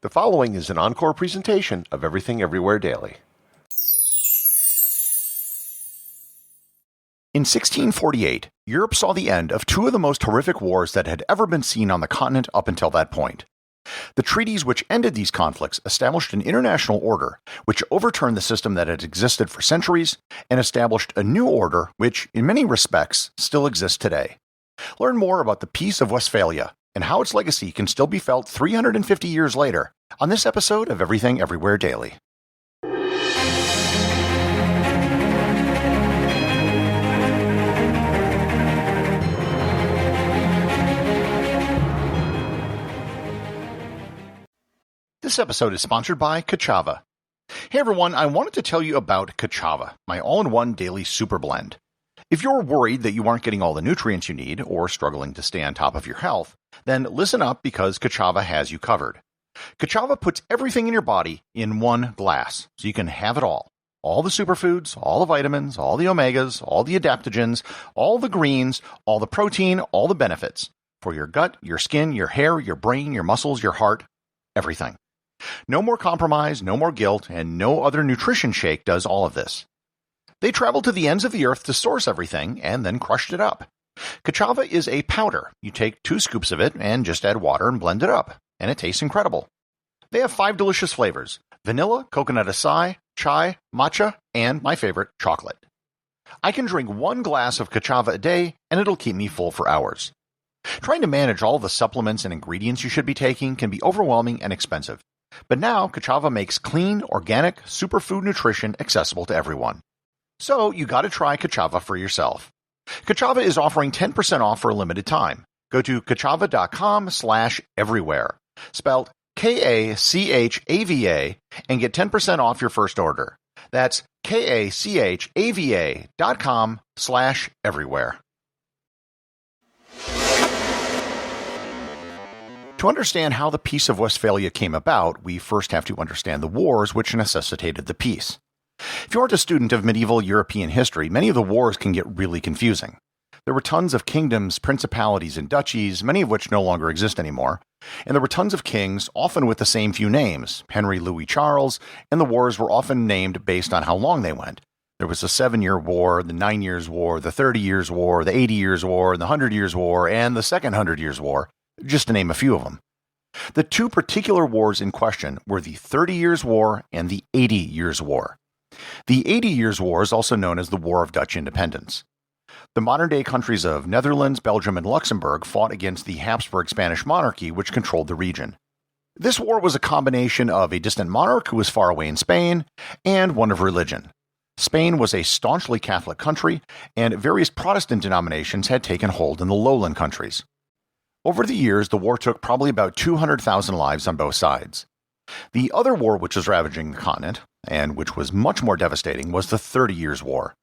The following is an encore presentation of Everything Everywhere Daily. In 1648, Europe saw the end of two of the most horrific wars that had ever been seen on the continent up until that point. The treaties which ended these conflicts established an international order which overturned the system that had existed for centuries and established a new order which, in many respects, still exists today. Learn more about the Peace of Westphalia and how its legacy can still be felt 350 years later on this episode of Everything Everywhere Daily. This episode is sponsored by Kachava. Hey everyone, I wanted to tell you about Kachava, my all-in-one daily super blend. If you're worried that you aren't getting all the nutrients you need or struggling to stay on top of your health, then listen up because Kachava has you covered. Kachava puts everything in your body in one glass, so you can have it all. All the superfoods, all the vitamins, all the omegas, all the adaptogens, all the greens, all the protein, all the benefits. For your gut, your skin, your hair, your brain, your muscles, your heart, everything. No more compromise, no more guilt, and no other nutrition shake does all of this. They traveled to the ends of the earth to source everything and then crushed it up. Kachava is a powder. You take 2 scoops of it and just add water and blend it up, and it tastes incredible. They have 5 delicious flavors: vanilla, coconut acai, chai, matcha, and my favorite, chocolate. I can drink 1 glass of Kachava a day, and it'll keep me full for hours. Trying to manage all the supplements and ingredients you should be taking can be overwhelming and expensive. But now, Kachava makes clean, organic, superfood nutrition accessible to everyone. So, you gotta try Kachava for yourself. Kachava is offering 10% off for a limited time. Go to kachava.com/everywhere, spelled Kachava, and get 10% off your first order. That's kachava.com/everywhere. To understand how the Peace of Westphalia came about, we first have to understand the wars which necessitated the peace. If you aren't a student of medieval European history, many of the wars can get really confusing. There were tons of kingdoms, principalities, and duchies, many of which no longer exist anymore, and there were tons of kings, often with the same few names, Henry, Louis, Charles, and the wars were often named based on how long they went. There was the 7-Year War, the 9 Years' War, the 30 Years' War, the 80 Years' War, the 100 Years' War, and the Second 100 Years' War, just to name a few of them. The 2 particular wars in question were the 30 Years' War and the 80 Years' War. The 80 Years' War is also known as the War of Dutch Independence. The modern-day countries of Netherlands, Belgium, and Luxembourg fought against the Habsburg Spanish monarchy, which controlled the region. This war was a combination of a distant monarch who was far away in Spain and one of religion. Spain was a staunchly Catholic country, and various Protestant denominations had taken hold in the lowland countries. Over the years, the war took probably about 200,000 lives on both sides. The other war which was ravaging the continent, and which was much more devastating, was the 30 Years' War.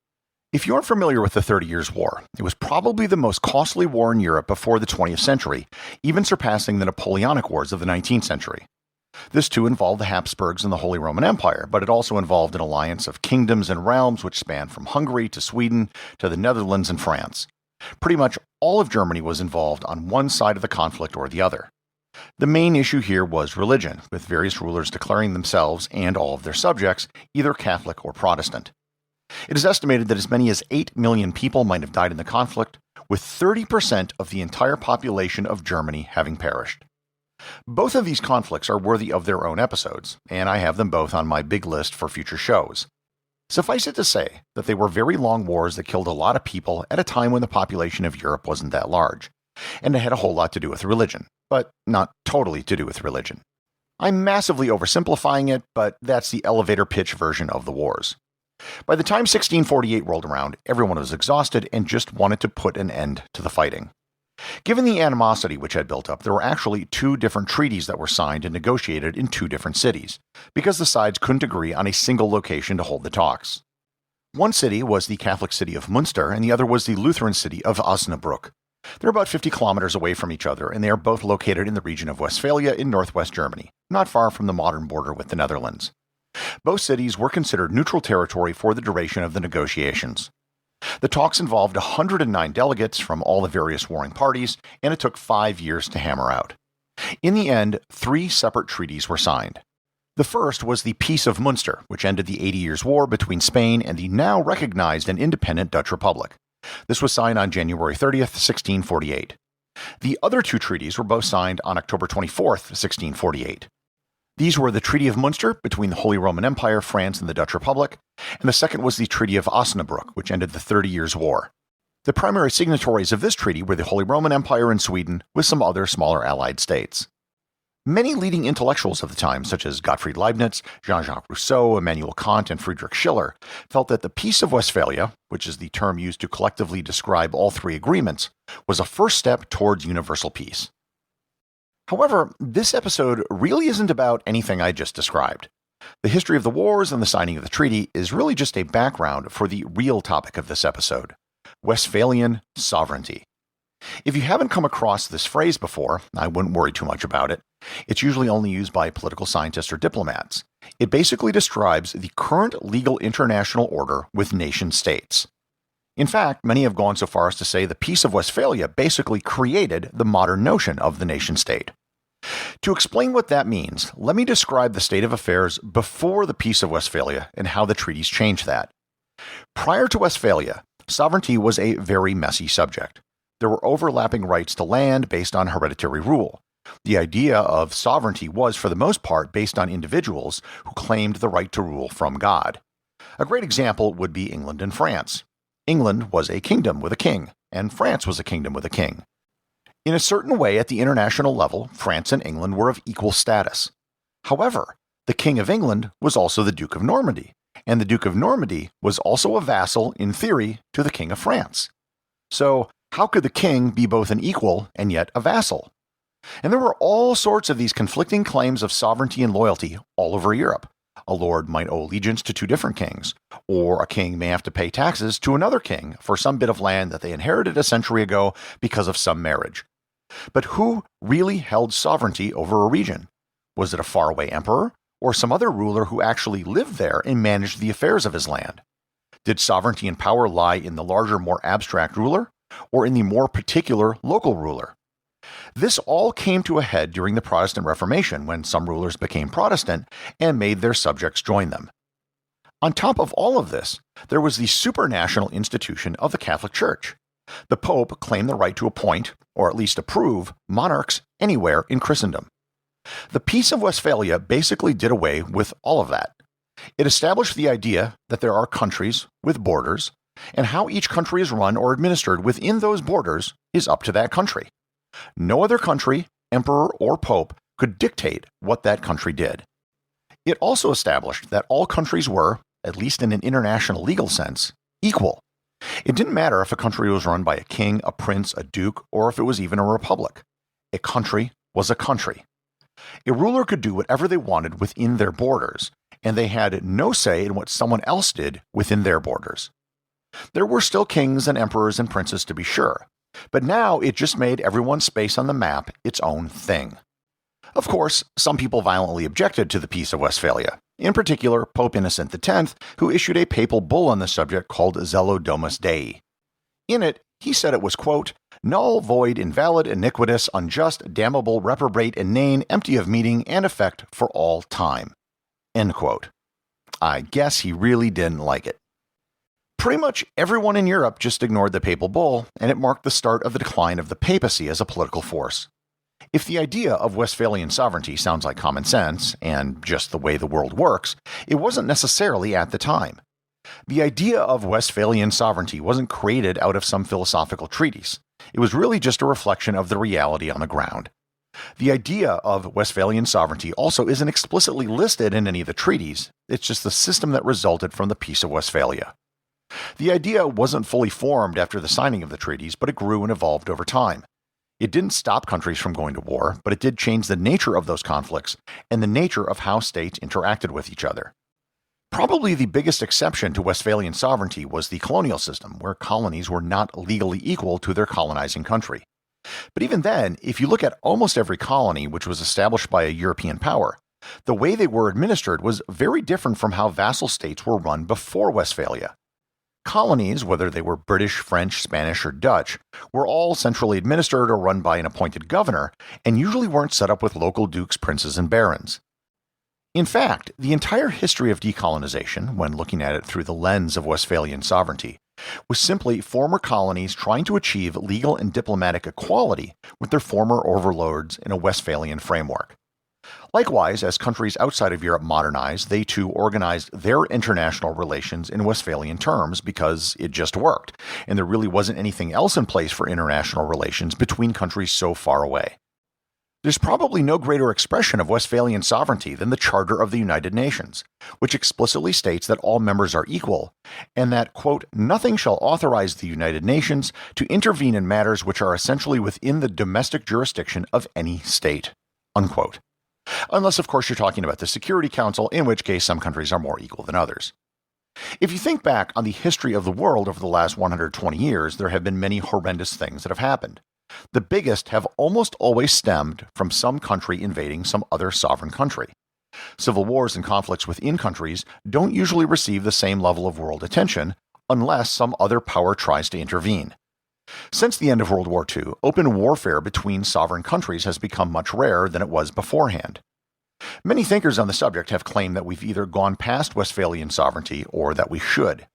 If you aren't familiar with the 30 Years' War, it was probably the most costly war in Europe before the 20th century, even surpassing the Napoleonic Wars of the 19th century. This too involved the Habsburgs and the Holy Roman Empire, but it also involved an alliance of kingdoms and realms which spanned from Hungary to Sweden to the Netherlands and France. Pretty much all of Germany was involved on one side of the conflict or the other. The main issue here was religion, with various rulers declaring themselves and all of their subjects either Catholic or Protestant. It is estimated that as many as 8 million people might have died in the conflict, with 30% of the entire population of Germany having perished. Both of these conflicts are worthy of their own episodes, and I have them both on my big list for future shows. Suffice it to say that they were very long wars that killed a lot of people at a time when the population of Europe wasn't that large, and it had a whole lot to do with religion, but not totally to do with religion. I'm massively oversimplifying it, but that's the elevator pitch version of the wars. By the time 1648 rolled around, everyone was exhausted and just wanted to put an end to the fighting. Given the animosity which had built up, there were actually 2 different treaties that were signed and negotiated in 2 different cities, because the sides couldn't agree on a single location to hold the talks. One city was the Catholic city of Münster, and the other was the Lutheran city of Osnabrück. They're about 50 kilometers away from each other, and they are both located in the region of Westphalia in northwest Germany, not far from the modern border with the Netherlands. Both cities were considered neutral territory for the duration of the negotiations. The talks involved 109 delegates from all the various warring parties, and it took 5 years to hammer out. In the end, 3 separate treaties were signed. The first was the Peace of Munster, which ended the 80 Years' War between Spain and the now recognized and independent Dutch Republic. This was signed on January 30th, 1648. The other 2 treaties were both signed on October 24th, 1648. These were the Treaty of Munster between the Holy Roman Empire, France, and the Dutch Republic, and the second was the Treaty of Osnabrück, which ended the 30 Years' War. The primary signatories of this treaty were the Holy Roman Empire and Sweden, with some other smaller allied states. Many leading intellectuals of the time, such as Gottfried Leibniz, Jean-Jacques Rousseau, Immanuel Kant, and Friedrich Schiller, felt that the Peace of Westphalia, which is the term used to collectively describe all 3 agreements, was a first step towards universal peace. However, this episode really isn't about anything I just described. The history of the wars and the signing of the treaty is really just a background for the real topic of this episode: Westphalian sovereignty. If you haven't come across this phrase before, I wouldn't worry too much about it. It's usually only used by political scientists or diplomats. It basically describes the current legal international order with nation-states. In fact, many have gone so far as to say the Peace of Westphalia basically created the modern notion of the nation-state. To explain what that means, let me describe the state of affairs before the Peace of Westphalia and how the treaties changed that. Prior to Westphalia, sovereignty was a very messy subject. There were overlapping rights to land based on hereditary rule. The idea of sovereignty was, for the most part, based on individuals who claimed the right to rule from God. A great example would be England and France. England was a kingdom with a king, and France was a kingdom with a king. In a certain way, at the international level, France and England were of equal status. However, the King of England was also the Duke of Normandy, and the Duke of Normandy was also a vassal, in theory, to the King of France. So, how could the king be both an equal and yet a vassal? And there were all sorts of these conflicting claims of sovereignty and loyalty all over Europe. A lord might owe allegiance to 2 different kings, or a king may have to pay taxes to another king for some bit of land that they inherited a century ago because of some marriage. But who really held sovereignty over a region? Was it a faraway emperor, or some other ruler who actually lived there and managed the affairs of his land? Did sovereignty and power lie in the larger, more abstract ruler, or in the more particular local ruler? This all came to a head during the Protestant Reformation, when some rulers became Protestant and made their subjects join them. On top of all of this, there was the supranational institution of the Catholic Church. The Pope claimed the right to appoint, or at least approve, monarchs anywhere in Christendom. The Peace of Westphalia basically did away with all of that. It established the idea that there are countries with borders, and how each country is run or administered within those borders is up to that country. No other country, emperor, or pope could dictate what that country did. It also established that all countries were, at least in an international legal sense, equal. It didn't matter if a country was run by a king, a prince, a duke, or if it was even a republic. A country was a country. A ruler could do whatever they wanted within their borders, and they had no say in what someone else did within their borders. There were still kings and emperors and princes, to be sure, but now it just made everyone's space on the map its own thing. Of course, some people violently objected to the Peace of Westphalia, in particular Pope Innocent X, who issued a papal bull on the subject called Zelo Domus Dei. In it, he said it was, quote, null, void, invalid, iniquitous, unjust, damnable, reprobate, inane, empty of meaning and effect for all time. End quote. I guess he really didn't like it. Pretty much everyone in Europe just ignored the papal bull, and it marked the start of the decline of the papacy as a political force. If the idea of Westphalian sovereignty sounds like common sense, and just the way the world works, it wasn't necessarily at the time. The idea of Westphalian sovereignty wasn't created out of some philosophical treatise. It was really just a reflection of the reality on the ground. The idea of Westphalian sovereignty also isn't explicitly listed in any of the treaties, it's just the system that resulted from the Peace of Westphalia. The idea wasn't fully formed after the signing of the treaties, but it grew and evolved over time. It didn't stop countries from going to war, but it did change the nature of those conflicts and the nature of how states interacted with each other. Probably the biggest exception to Westphalian sovereignty was the colonial system, where colonies were not legally equal to their colonizing country. But even then, if you look at almost every colony which was established by a European power, the way they were administered was very different from how vassal states were run before Westphalia. colonies, whether they were British, French, Spanish, or Dutch, were all centrally administered or run by an appointed governor, and usually weren't set up with local dukes, princes, and barons. In fact, the entire history of decolonization, when looking at it through the lens of Westphalian sovereignty, was simply former colonies trying to achieve legal and diplomatic equality with their former overlords in a Westphalian framework. Likewise, as countries outside of Europe modernized, they too organized their international relations in Westphalian terms because it just worked, and there really wasn't anything else in place for international relations between countries so far away. There's probably no greater expression of Westphalian sovereignty than the Charter of the United Nations, which explicitly states that all members are equal, and that, quote, nothing shall authorize the United Nations to intervene in matters which are essentially within the domestic jurisdiction of any state, unquote. Unless, of course, you're talking about the Security Council, in which case some countries are more equal than others. If you think back on the history of the world over the last 120 years, there have been many horrendous things that have happened. The biggest have almost always stemmed from some country invading some other sovereign country. Civil wars and conflicts within countries don't usually receive the same level of world attention unless some other power tries to intervene. Since the end of World War II, open warfare between sovereign countries has become much rarer than it was beforehand. Many thinkers on the subject have claimed that we've either gone past Westphalian sovereignty or that we should.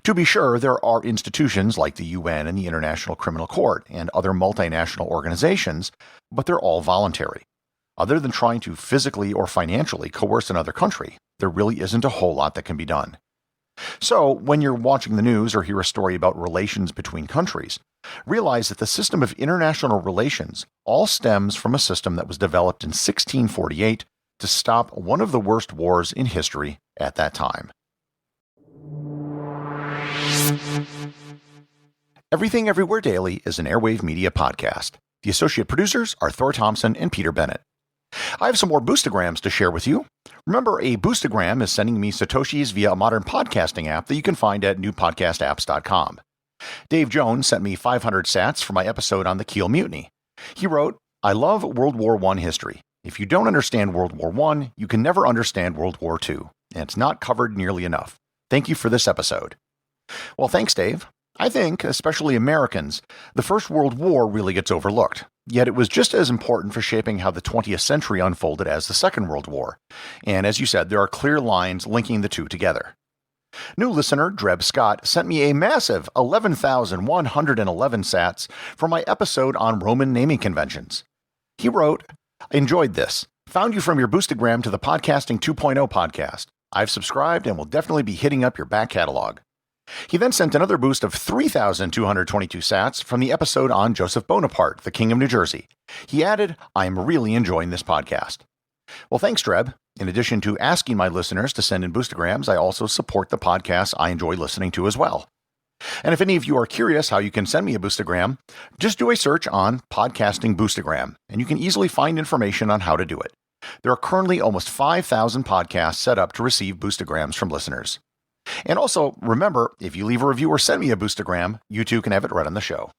To be sure, there are institutions like the UN and the International Criminal Court and other multinational organizations, but they're all voluntary. Other than trying to physically or financially coerce another country, there really isn't a whole lot that can be done. So, when you're watching the news or hear a story about relations between countries, realize that the system of international relations all stems from a system that was developed in 1648 to stop one of the worst wars in history at that time. Everything Everywhere Daily is an Airwave Media podcast. The associate producers are Thor, Thomsen, and Peter Bennett. I have some more boostograms to share with you. Remember, a boostogram is sending me Satoshis via a modern podcasting app that you can find at newpodcastapps.com. Dave Jones sent me 500 sats for my episode on the Kiel Mutiny. He wrote, I love World War I history. If you don't understand World War I, you can never understand World War II, and it's not covered nearly enough. Thank you for this episode. Well, thanks, Dave. I think, especially Americans, the First World War really gets overlooked, yet it was just as important for shaping how the 20th century unfolded as the Second World War, and as you said, there are clear lines linking the two together. New listener Dreb Scott sent me a massive 11,111 sats for my episode on Roman naming conventions. He wrote, enjoyed this. Found you from your boostogram to the Podcasting 2.0 podcast. I've subscribed and will definitely be hitting up your back catalog. He then sent another boost of 3,222 sats from the episode on Joseph Bonaparte, the King of New Jersey. He added, I'm really enjoying this podcast. Well, thanks, Dreb. In addition to asking my listeners to send in boostograms, I also support the podcasts I enjoy listening to as well. And if any of you are curious how you can send me a boostogram, just do a search on Podcasting Boostogram, and you can easily find information on how to do it. There are currently almost 5,000 podcasts set up to receive boostograms from listeners. And also, remember, if you leave a review or send me a boostogram, you too can have it read on the show.